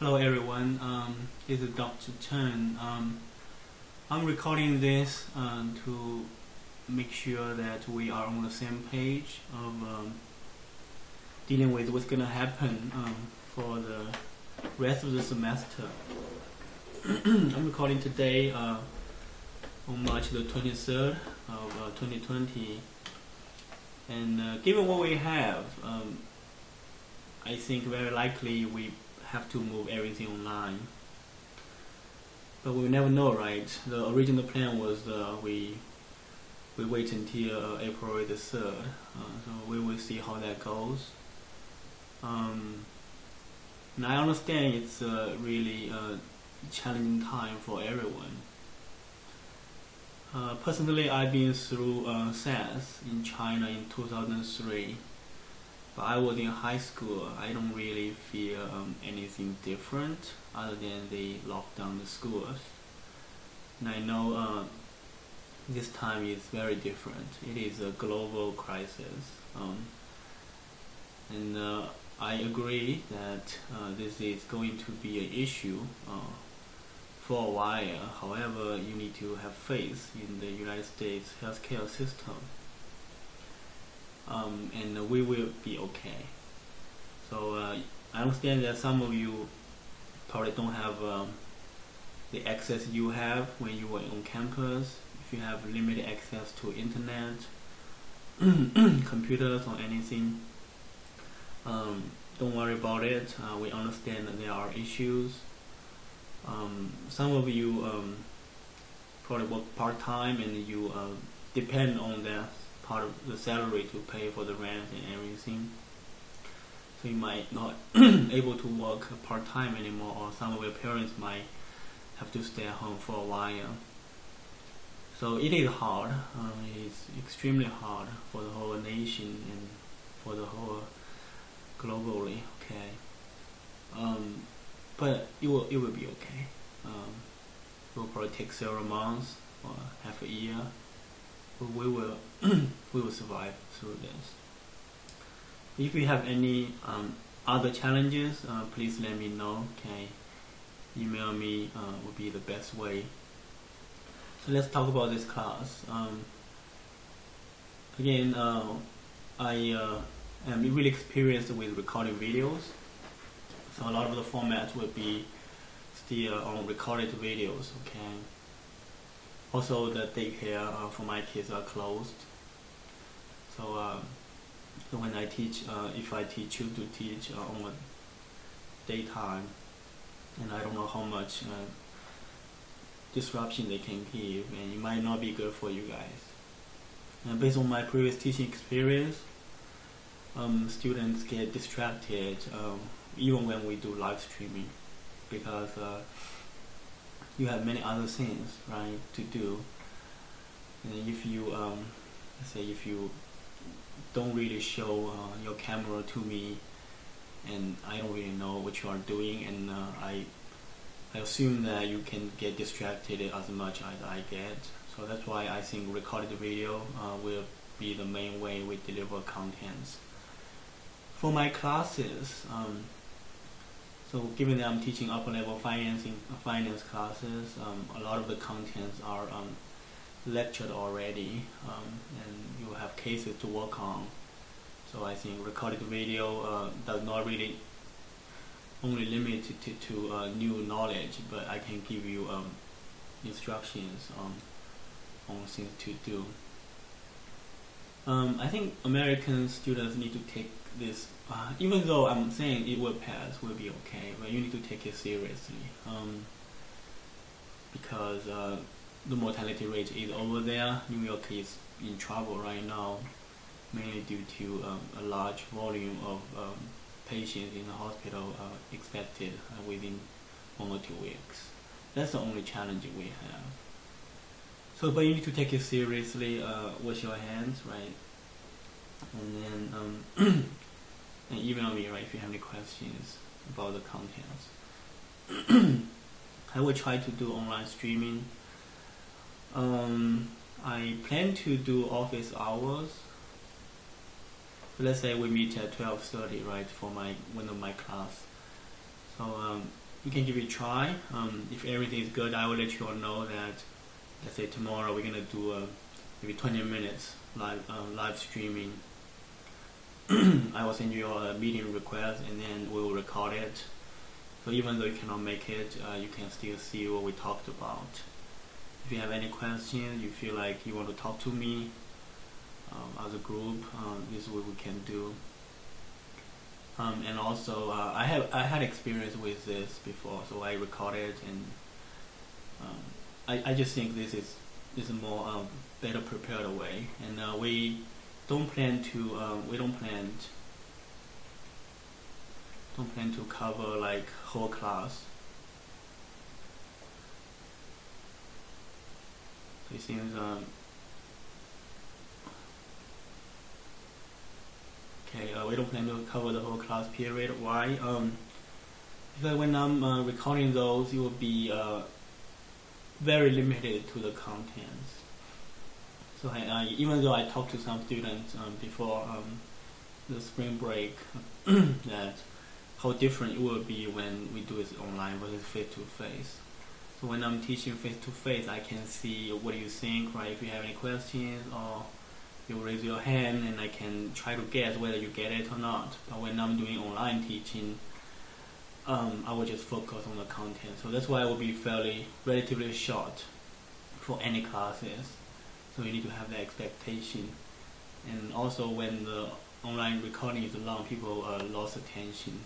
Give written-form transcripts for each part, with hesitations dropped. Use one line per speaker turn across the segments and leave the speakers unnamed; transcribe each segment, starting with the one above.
Hello everyone, this is Dr. Cheng. I'm recording this to make sure that we are on the same page of dealing with what's going to happen for the rest of the semester. I'm recording today on March the 23rd of 2020, and given what we have, I think very likely we have to move everything online, but we never know, right? The original plan was we wait until April the 3rd, so we will see how that goes. And I understand it's a really challenging time for everyone. Personally, I've been through SARS in China in 2003. But I was in high school. I don't really feel anything different other than they locked down the schools. And I know this time is very different. It is a global crisis. And I agree that this is going to be an issue for a while. However, you need to have faith in the United States healthcare system. And we will be okay. So I understand that some of you probably don't have the access you have when you were on campus. If you have limited access to internet, computers or anything, don't worry about it. We understand that there are issues. Some of you probably work part-time and you depend on that part of the salary to pay for the rent and everything, so you might not able to work part-time anymore, or some of your parents might have to stay at home for a while. So it is hard. It is extremely hard for the whole nation and for the whole globally. Okay, but it will be okay. It will probably take several months or half a year. We will survive through this. If you have any other challenges, please let me know. Okay, email me would be the best way. So let's talk about this class. Again, I am really experienced with recording videos, so a lot of the formats will be still on recorded videos. Okay. Also, the daycare for my kids are closed. So when I teach, if I teach you to teach on a daytime, and I don't know how much disruption they can give, and it might not be good for you guys. And based on my previous teaching experience, students get distracted even when we do live streaming, because you have many other things, right, to do. And if you let's say if you don't really show your camera to me, and I don't really know what you are doing, and I assume that you can get distracted as much as I get. So that's why I think recorded video will be the main way we deliver contents for my classes. So given that I'm teaching upper level finance classes, a lot of the contents are lectured already, and you have cases to work on. So I think recorded video does not really only limit it to new knowledge, but I can give you instructions on things to do. I think American students need to take this, even though I'm saying it will pass, will be okay, but you need to take it seriously, because the mortality rate is over there. New York is in trouble right now, mainly due to a large volume of patients in the hospital expected within 1 or 2 weeks. That's the only challenge we have. So, but you need to take it seriously. Wash your hands, right? And then and email me, right, if you have any questions about the contents. I will try to do online streaming. I plan to do office hours. Let's say we meet at 12:30, right, for one of my class. So you can give it a try. If everything is good, I will let you all know that, let's say tomorrow we're gonna do maybe 20 minutes live streaming. I will send you a meeting request, and then we will record it. So even though you cannot make it, you can still see what we talked about. If you have any questions, you feel like you want to talk to me as a group, this is what we can do. And also, I had experience with this before, so I recorded, and I just think this is a more better prepared way. And we don't plan to cover like whole class. So it seems we don't plan to cover the whole class period. Why? Because when I'm recording those, it will be very limited to the contents. So even though I talked to some students before the spring break, that how different it will be when we do it online versus face-to-face. So when I'm teaching face-to-face, I can see what you think, right? If you have any questions, or you raise your hand, and I can try to guess whether you get it or not. But when I'm doing online teaching, I will just focus on the content. So that's why it will be relatively short for any classes. So you need to have that expectation. And also when the online recording is long, people lost attention.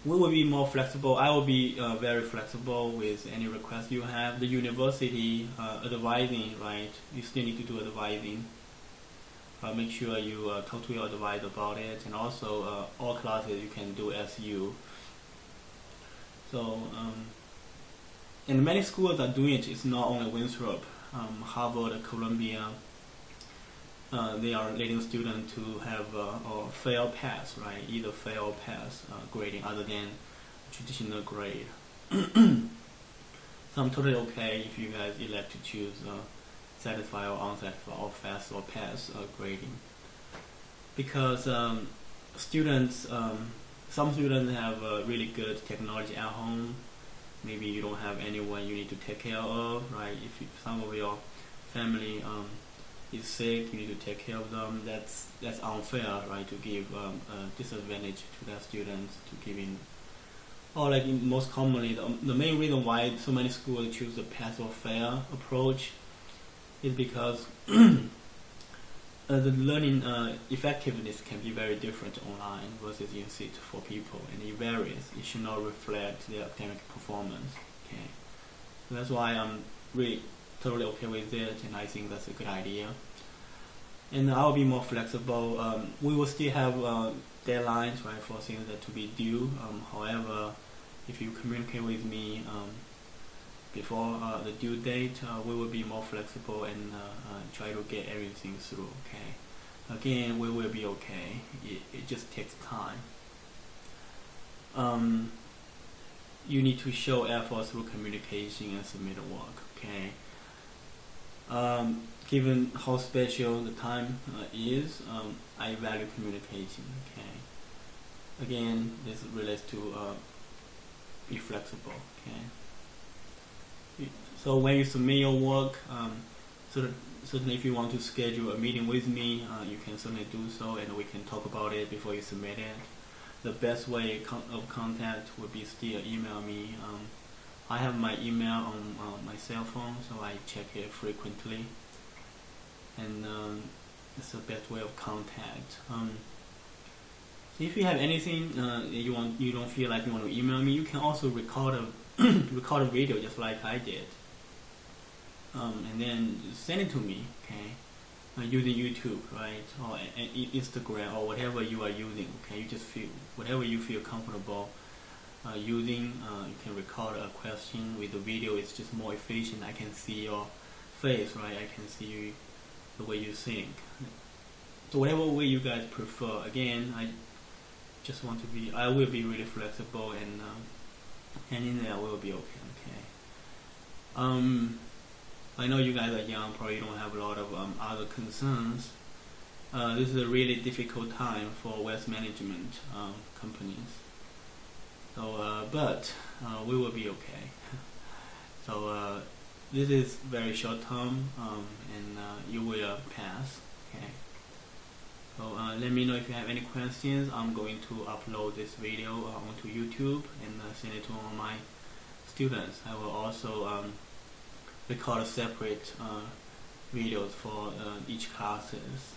We will be more flexible. I will be very flexible with any request you have. The university advising, right? You still need to do advising. Make sure you talk to your advisor about it. And also, all classes you can do SU. So, and many schools are doing it. It's not only Winthrop, Harvard, Columbia. They are letting students to have or fail pass, right? Either fail or pass grading other than traditional grade. So I'm totally okay if you guys elect to choose satisfy or unsatisfy or fast or pass grading, because students, some students have really good technology at home. Maybe you don't have anyone you need to take care of, right? If some of your family is sick, you need to take care of them. That's unfair, right? To give a disadvantage to their students, to giving, or like most commonly, the main reason why so many schools choose the pass or fail approach is because the learning effectiveness can be very different online versus in sit for people, and it varies. It should not reflect their academic performance. Okay, so that's why I'm really totally okay with it, and I think that's a good idea. And I'll be more flexible. We will still have deadlines, right, for things that to be due. However, if you communicate with me before the due date, we will be more flexible and try to get everything through. Okay. Again, we will be okay. It just takes time. You need to show effort through communication and submit work. Okay. Given how special the time is, I value communication. Okay. Again, this relates to be flexible. Okay. So when you submit your work, certainly if you want to schedule a meeting with me, you can certainly do so, and we can talk about it before you submit it. The best way of contact would be still email me. I have my email on my cell phone, so I check it frequently, and it's the best way of contact. If you have anything you don't feel like you want to email me, you can also record a video just like I did, and then send it to me. Okay, using YouTube, right, or Instagram, or whatever you are using. Okay, you just feel whatever you feel comfortable using. You can record a question with the video. It's just more efficient. I can see your face, right? I can see the way you think. So whatever way you guys prefer. Again, I will be really flexible, and in there will be okay. I know you guys are young, probably don't have a lot of other concerns. This is a really difficult time for waste management companies. So, but we will be okay. So this is very short term, and you will pass. Okay. So let me know if you have any questions. I'm going to upload this video onto YouTube and send it to all my students. I will also record separate videos for each classes.